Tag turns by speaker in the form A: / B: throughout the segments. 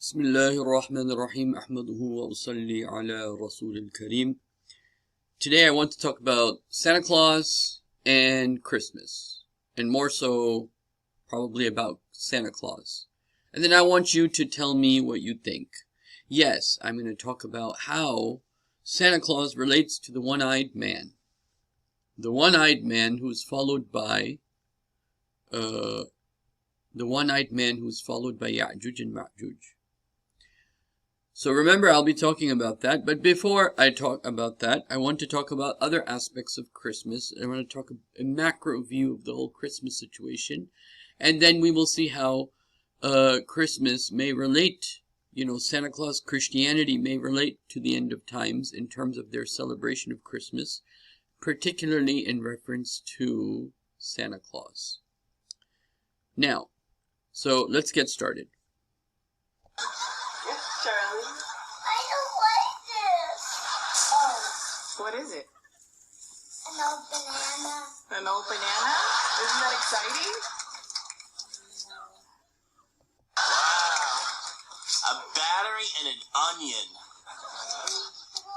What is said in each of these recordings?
A: Bismillahirrahmanirrahim. Ahmaduhu wa usalli ala Rasulil Kareem. Today I want to talk about Santa Claus and Christmas, and more so probably about Santa Claus. And then I want you to tell me what you think. Yes, I'm going to talk about how Santa Claus relates to the one-eyed man. The one-eyed man who is followed by Ya'juj and Ma'juj. So remember, I'll be talking about that. But before I talk about that, I want to talk about other aspects of Christmas. I want to talk a macro view of the whole Christmas situation. And then we will see how Christmas may relate, Santa Claus, Christianity may relate to the end of times in terms of their celebration of Christmas, particularly in reference to Santa Claus. Now, so let's get started.
B: Charlie? I don't like this. Oh. What is it?
C: An old banana.
B: An old banana? Isn't that exciting?
D: Wow. A battery and an onion.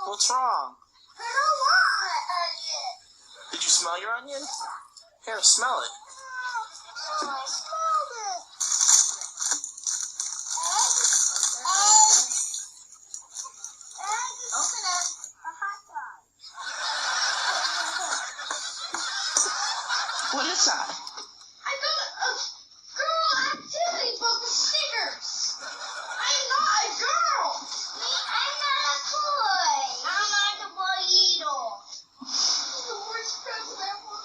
B: What's wrong?
C: I don't want an onion.
D: Did you smell your onion? Here, smell it.
C: Oh, I smelled it.
B: Open it.
C: A hot dog.
B: What is that?
C: I got a girl activity book with stickers. I'm not a girl. I'm not a boy. I'm not a boy either. The worst present ever.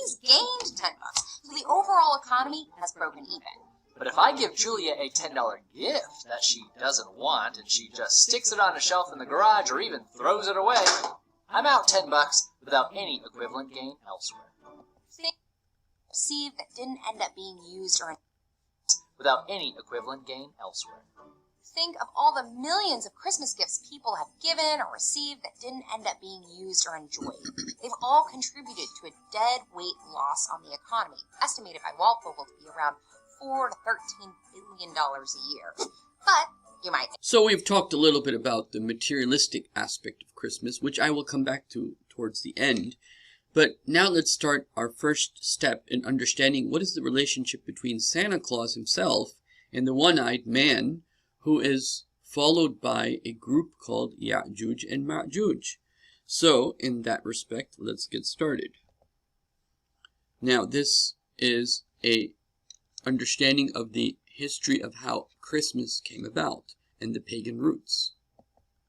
E: She's gained 10 bucks, so the overall economy has broken even.
F: But if I give Julia a $10 gift that she doesn't want and she just sticks it on a shelf in the garage or even throws it away, I'm out 10 bucks without any equivalent gain elsewhere.
E: Think received that didn't end up being used or
F: Without any equivalent gain elsewhere.
E: think of all the millions of Christmas gifts people have given or received that didn't end up being used or enjoyed. They've all contributed to a dead weight loss on the economy, estimated by Walpole to be around $4 to $13 billion a year. But you might.
A: So we've talked a little bit about the materialistic aspect of Christmas, which I will come back to towards the end. But now let's start our first step in understanding what is the relationship between Santa Claus himself and the one-eyed man who is followed by a group called Ya'juj and Ma'juj. So, in that respect, let's get started. Now, this is a understanding of the history of how Christmas came about and the pagan roots.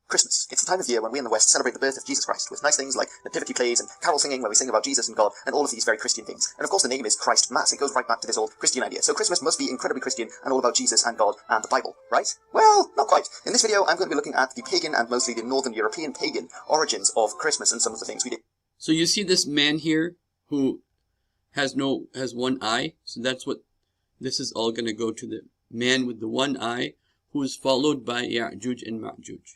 G: Christmas. It's the time of year when we in the West celebrate the birth of Jesus Christ with nice things like nativity plays and carol singing where we sing about Jesus and God and all of these very Christian things. And of course the name is Christ Mass. It goes right back to this old Christian idea. So Christmas must be incredibly Christian and all about Jesus and God and the Bible, right? Well, not quite. In this video I'm going to be looking at the pagan and mostly the Northern European pagan origins of Christmas and some of the things we did.
A: So you see this man here who has one eye. So that's what this is all going to go to, the man with the one eye who is followed by Ya'juj and Ma'juj.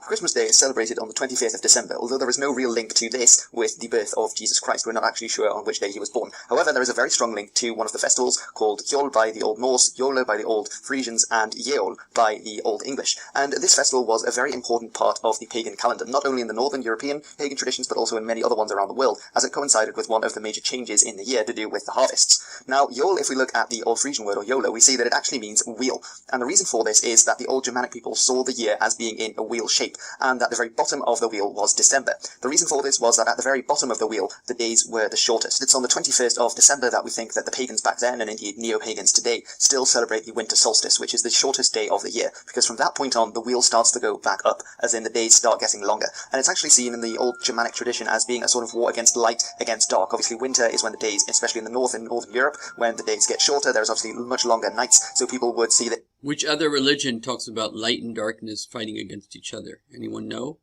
G: Christmas Day is celebrated on the 25th of December, although there is no real link to this with the birth of Jesus Christ. We're not actually sure on which day he was born. However, there is a very strong link to one of the festivals called Yule by the Old Norse, Yule by the Old Frisians, and Yule by the Old English. And this festival was a very important part of the pagan calendar, not only in the Northern European pagan traditions, but also in many other ones around the world, as it coincided with one of the major changes in the year to do with the harvests. Now, Yule, if we look at the Old Frisian word, or Yolo, we see that it actually means wheel. And the reason for this is that the old Germanic people saw the year as being in a wheel shape, and that the very bottom of the wheel was December. The reason for this was that at the very bottom of the wheel, the days were the shortest. It's on the 21st of December that we think that the pagans back then, and indeed neo-pagans today, still celebrate the winter solstice, which is the shortest day of the year, because from that point on, the wheel starts to go back up, as in the days start getting longer. And it's actually seen in the old Germanic tradition as being a sort of war against light, against dark. Obviously, winter is when the days, especially in the north, in Northern Europe, when the days get shorter, there's obviously much longer nights, so people would see that.
A: Which other religion talks about light and darkness fighting against each other? Anyone know?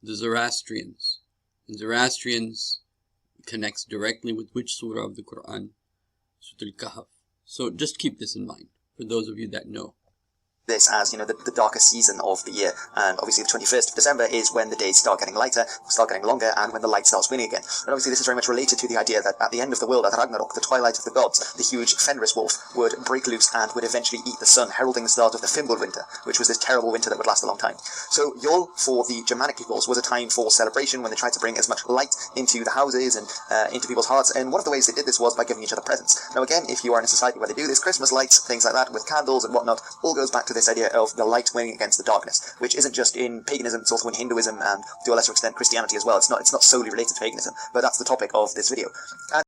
A: The Zoroastrians. And Zoroastrians connects directly with which surah of the Quran? Surah Al-Kahf. So just keep this in mind for those of you that know.
G: This as, you know, the darkest season of the year, and obviously the 21st of December is when the days start getting lighter, start getting longer, and when the light starts winning again. And obviously this is very much related to the idea that at the end of the world, at Ragnarok, the twilight of the gods, the huge Fenris wolf would break loose and would eventually eat the sun, heralding the start of the Fimbul winter, which was this terrible winter that would last a long time. So Yule, for the Germanic peoples, was a time for celebration when they tried to bring as much light into the houses and into people's hearts, and one of the ways they did this was by giving each other presents. Now again, if you are in a society where they do this, Christmas lights, things like that, with candles and whatnot, all goes back to this idea of the light winning against the darkness, which isn't just in paganism, it's also in Hinduism and to a lesser extent Christianity as well. It's not solely related to paganism, but that's the topic of this video. And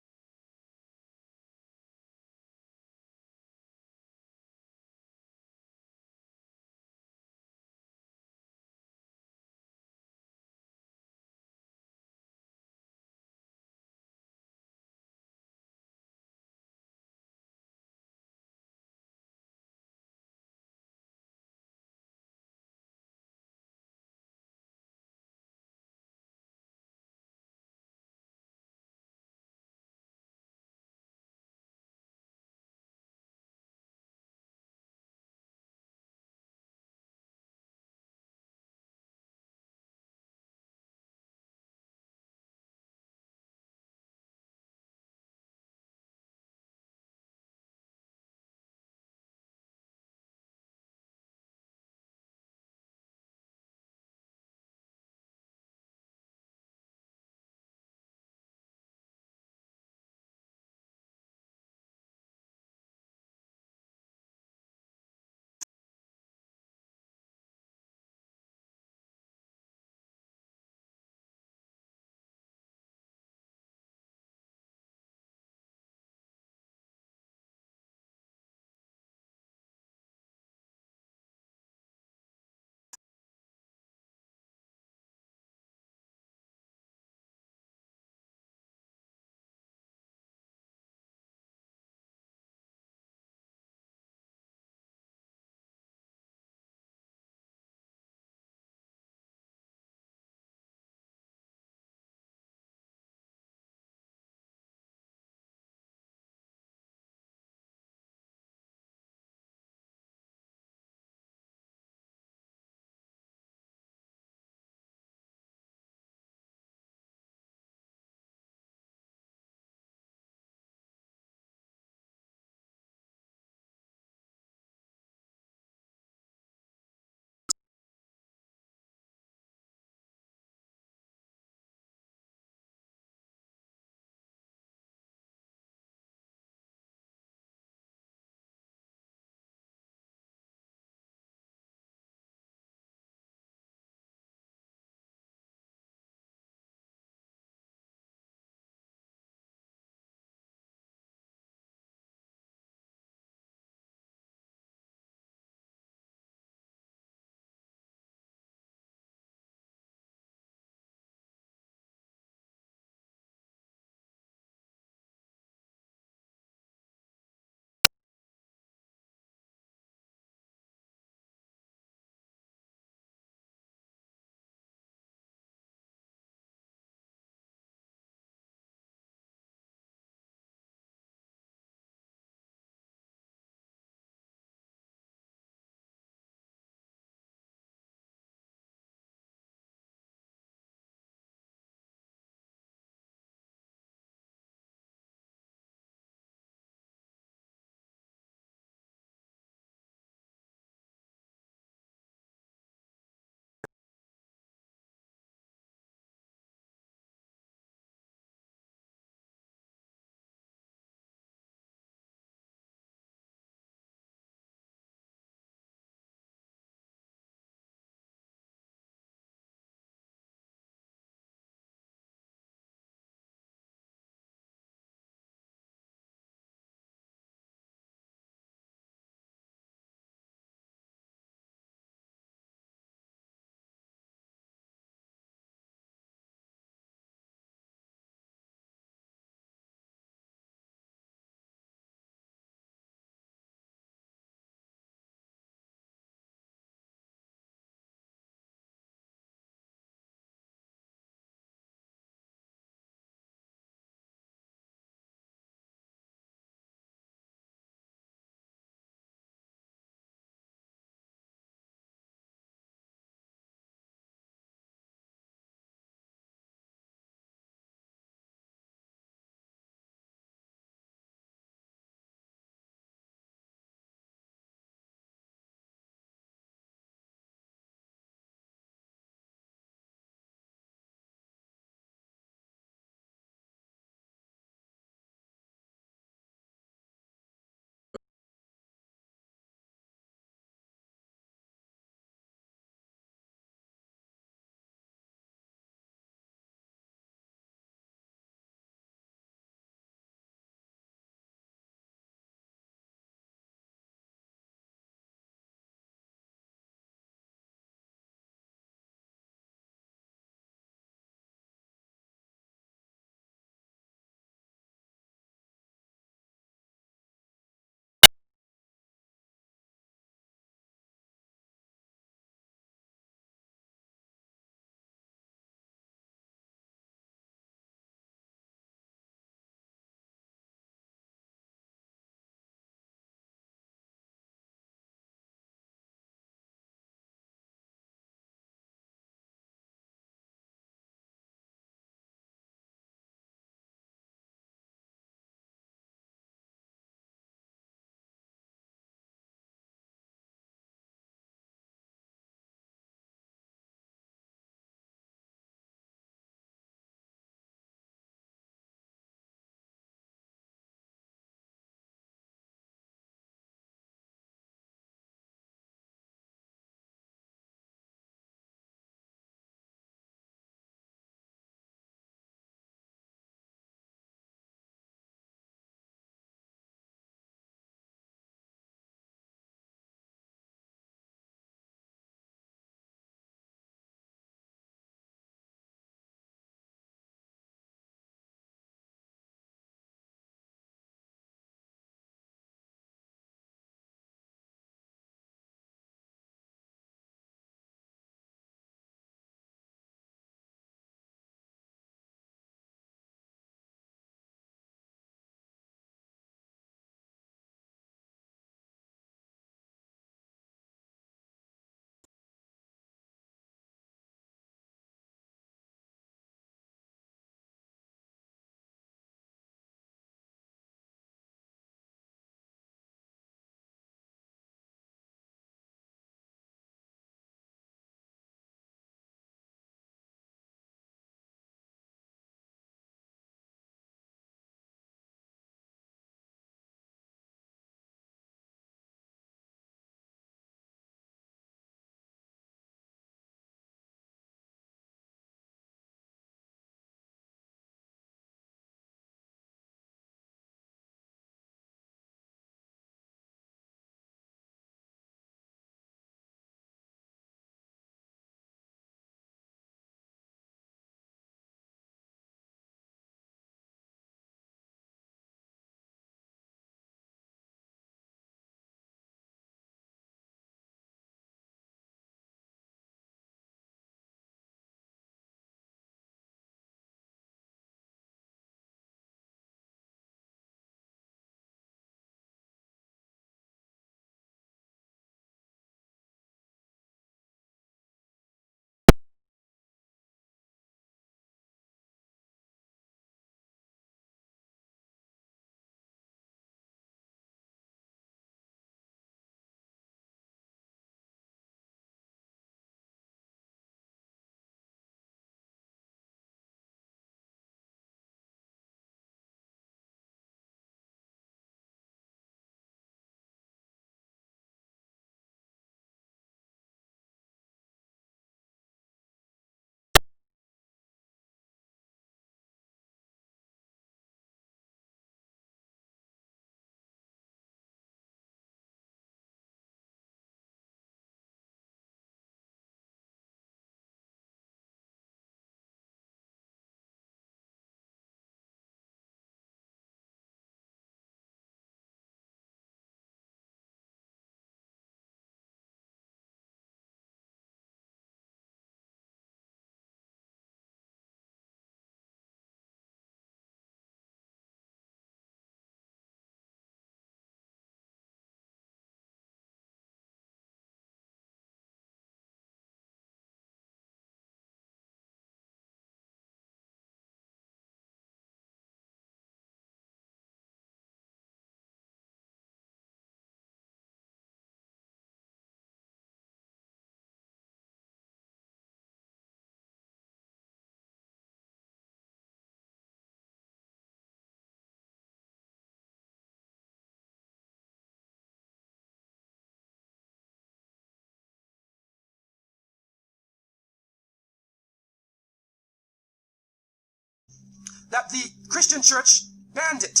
H: that the Christian church banned it.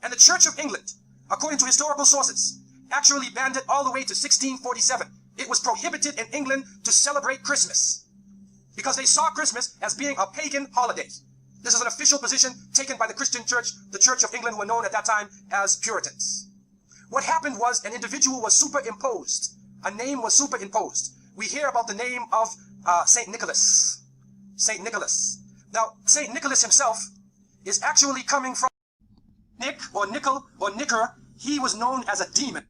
H: And the Church of England, according to historical sources, actually banned it all the way to 1647. It was prohibited in England to celebrate Christmas because they saw Christmas as being a pagan holiday. This is an official position taken by the Christian church, the Church of England, who were known at that time as Puritans. What happened was an individual was superimposed. A name was superimposed. We hear about the name of Saint Nicholas. Saint Nicholas. Now, Saint Nicholas himself is actually coming from Nick or Nickel or Nicker. He was known as a demon.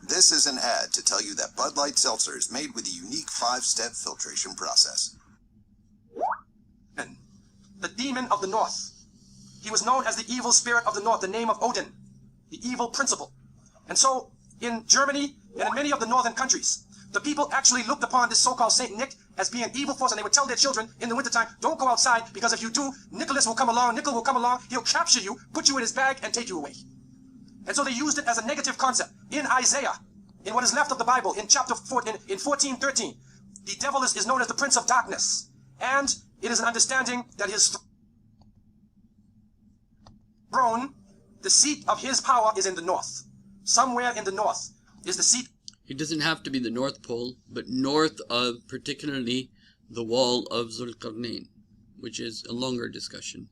I: This is an ad to tell you that Bud Light Seltzer is made with a unique 5-step filtration process.
H: The demon of the north. He was known as the evil spirit of the north, the name of Odin, the evil principle. And so in Germany and in many of the northern countries, the people actually looked upon this so-called Saint Nick as being an evil force, and they would tell their children in the wintertime, don't go outside, because if you do, Nicholas will come along, Nickel will come along, he'll capture you, put you in his bag, and take you away. And so they used it as a negative concept. In Isaiah, in what is left of the Bible, in chapter 14, in 14:13, the devil is known as the prince of darkness. And it is an understanding that his throne, the seat of his power, is in the north. Somewhere in the north is the seat.
A: It doesn't have to be the North Pole, but north of particularly the wall of Zulqarnain, which is a longer discussion.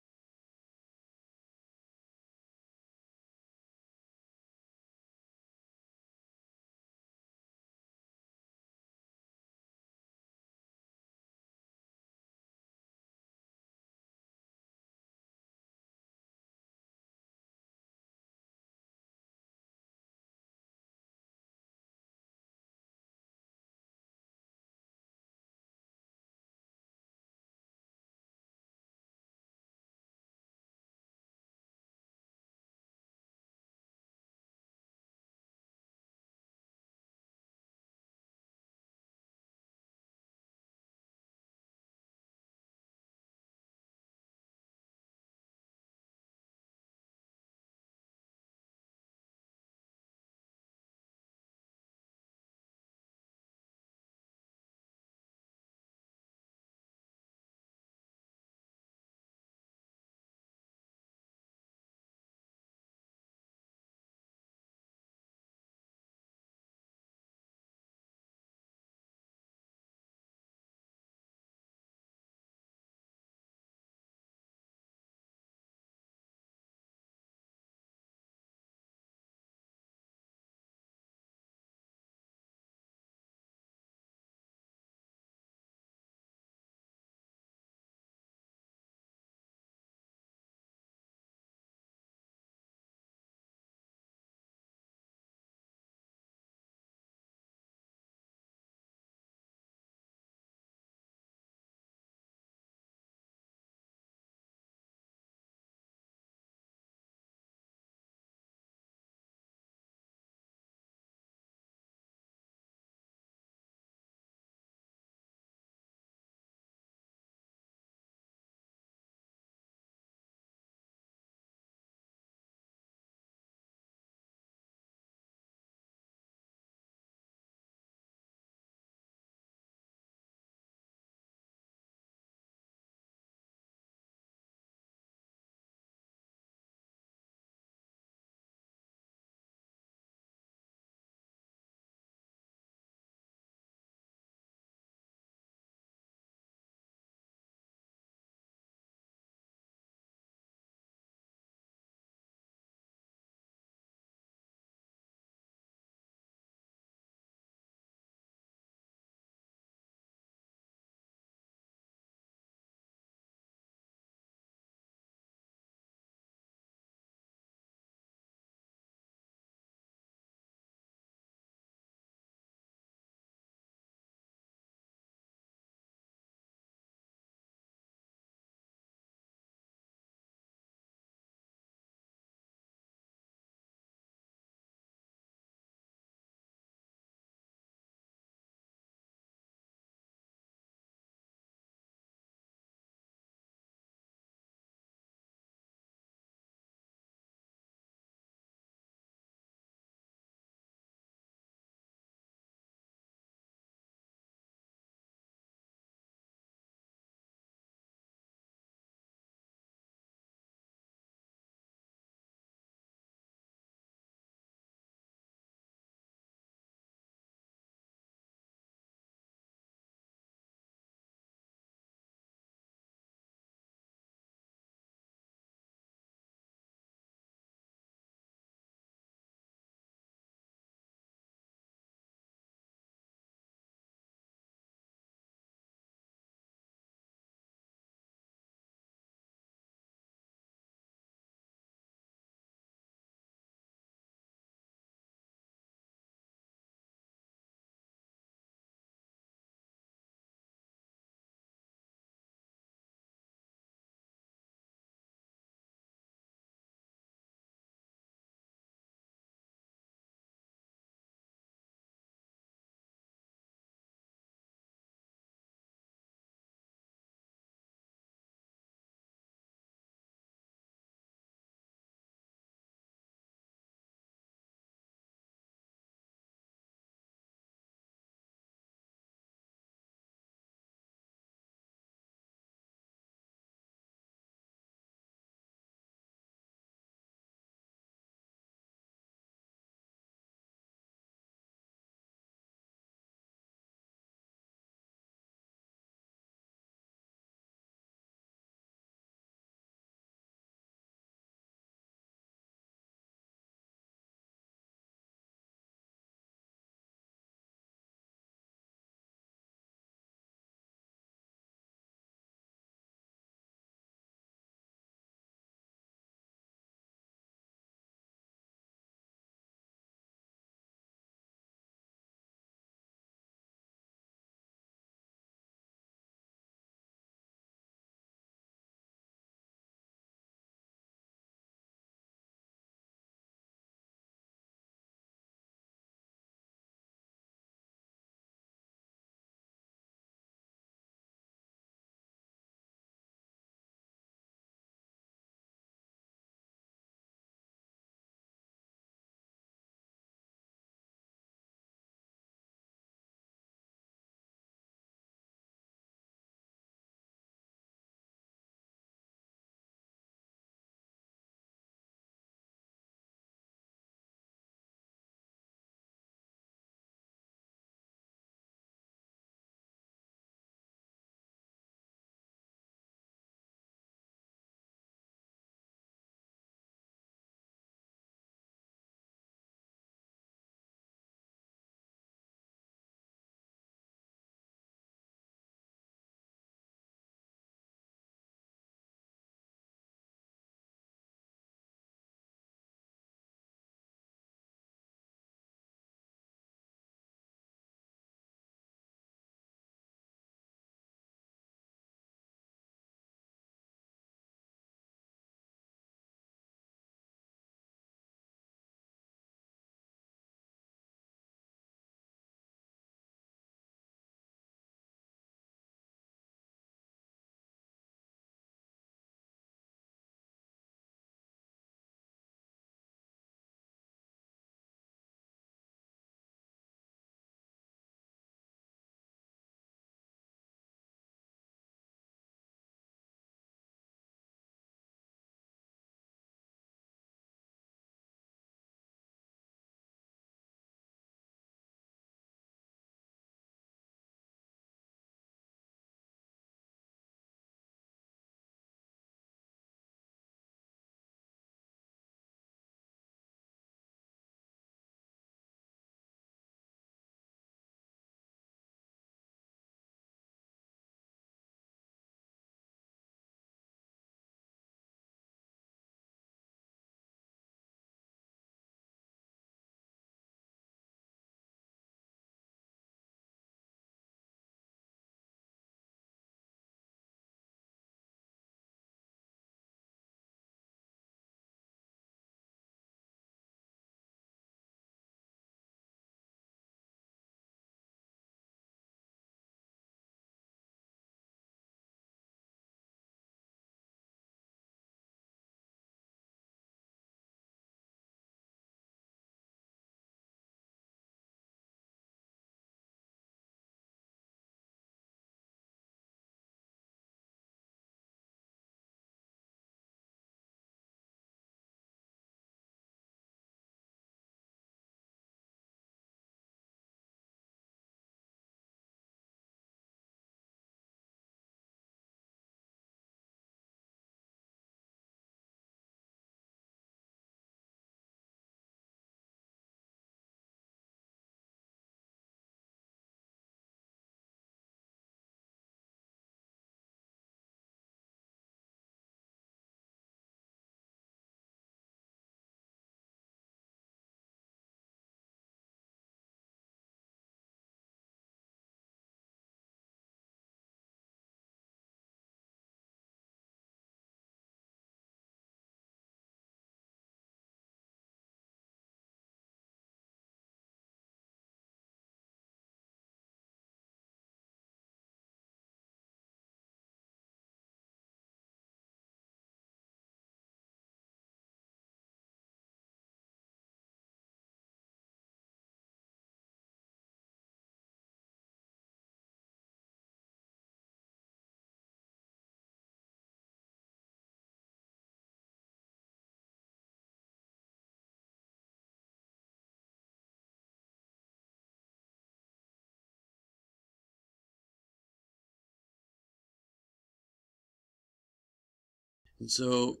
A: And so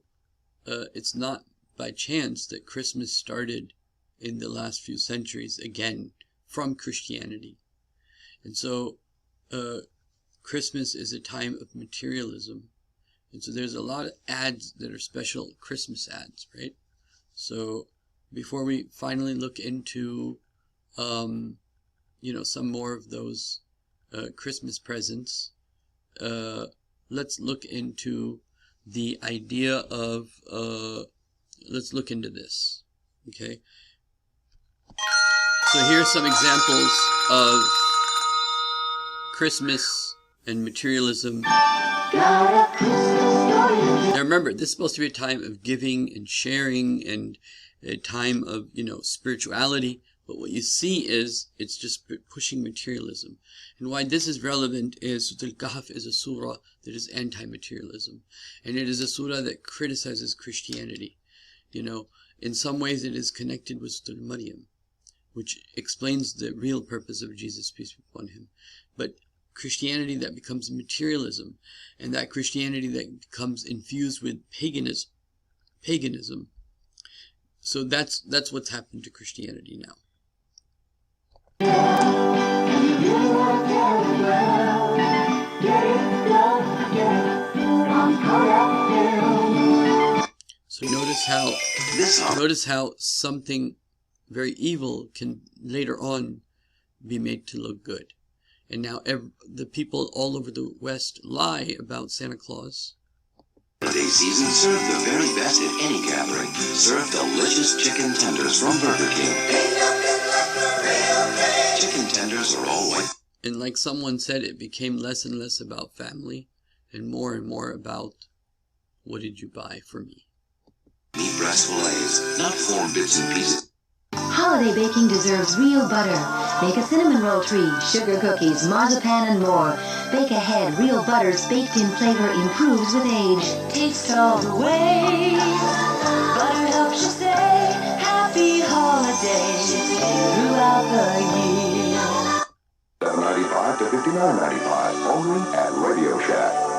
A: it's not by chance that Christmas started in the last few centuries again from Christianity. And so Christmas is a time of materialism. And so there's a lot of ads that are special Christmas ads, right? So before we finally look into, some more of those Christmas presents, let's look into the idea of, let's look into this, okay? So here's some examples of Christmas and materialism. Now remember, this is supposed to be a time of giving and sharing and a time of, spirituality. But what you see is it's just pushing materialism. And why this is relevant is Surah Al-Kahf is a surah that is anti-materialism. And it is a surah that criticizes Christianity. In some ways it is connected with Surah Maryam, which explains the real purpose of Jesus, peace be upon him. But Christianity that becomes materialism, and that Christianity that becomes infused with paganism. So that's what's happened to Christianity now. So notice how something very evil can later on be made to look good. And now the people all over the West lie about Santa Claus.
J: Holiday season, serve the very best at any gathering. Serve delicious chicken tenders from Burger King. Chicken tenders are all white.
A: And like someone said, it became less and less about family and more about what did you buy for me.
J: Meat breast fillets, not form bits and pieces.
K: Holiday baking deserves real butter. Make a cinnamon roll tree, sugar cookies, marzipan, and more. Bake ahead. Real butter's baked-in flavor improves with age. Taste all the way. Butter helps you stay happy holidays throughout the year.
L: $7.95 to $59.95 only at Radio Shack.